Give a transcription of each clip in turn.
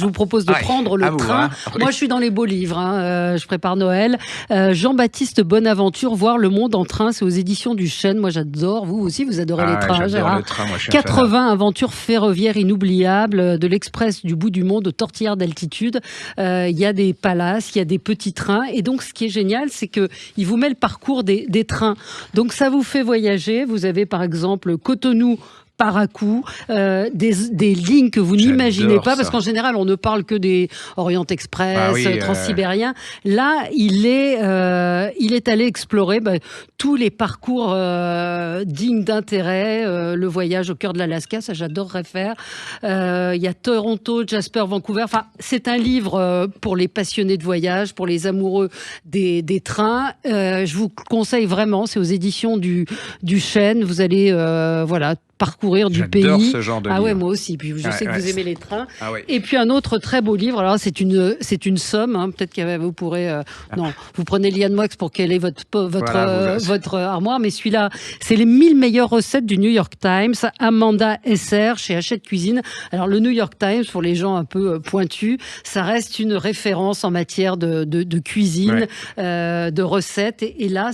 Je vous propose de prendre le train. Oui. Moi, je suis dans les beaux livres. Je prépare Noël. Jean-Baptiste Bonaventure, Voir le monde en train. C'est aux éditions du Chêne. Moi, j'adore. Vous aussi, vous adorez les trains. J'adore le train. Moi, je suis 80 aventures ferroviaires inoubliables, de l'express du bout du monde aux tortillères d'altitude. Il y a des palaces, il y a des petits trains. Et donc, ce qui est génial, c'est que il vous met le parcours des trains. Donc, ça vous fait voyager. Vous avez, par exemple, Cotonou, Parakou, des lignes que vous n'imaginez pas, parce qu'en général, on ne parle que des Orient Express, Transsibérien. Là, il est allé explorer tous les parcours dignes d'intérêt, le voyage au cœur de l'Alaska, ça j'adorerais faire. Il y a Toronto, Jasper, Vancouver. Enfin, c'est un livre pour les passionnés de voyage, pour les amoureux des trains. Je vous conseille vraiment, c'est aux éditions du Chêne. Vous allez parcourir du pays. J'adore ce genre de livre. Ah ouais, moi aussi. Puis je sais que vous aimez les trains. Ah ouais. Et puis un autre très beau livre. Alors c'est une somme. Hein. Peut-être que vous pourrez. Non, vous prenez Liane Moix pour quelle est votre armoire. Mais celui-là, c'est les 1000 meilleures recettes du New York Times. Amanda Esser chez Hachette Cuisine. Alors le New York Times, pour les gens un peu pointus, ça reste une référence en matière de cuisine, de recettes. Et là,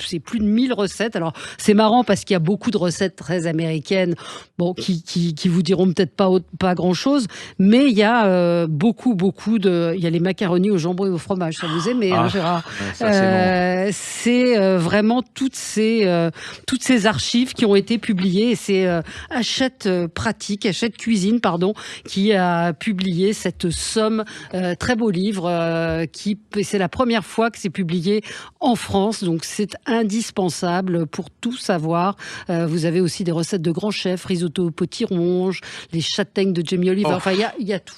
c'est plus de 1000 recettes. Alors, c'est marrant parce qu'il y a beaucoup de recettes très américaines, qui vous diront peut-être pas grand-chose, mais il y a beaucoup il y a les macaronis au jambon et au fromage. Ça vous aimez, Gérard? Ça, c'est vraiment toutes ces archives qui ont été publiées. Et c'est Hachette Cuisine, qui a publié cette somme, très beau livre, c'est la première fois que c'est publié en France. Donc, c'est indispensable pour tout savoir. Vous avez aussi des recettes de grands chefs, risotto potiron, les châtaignes de Jamie Oliver. Enfin, il y a tout.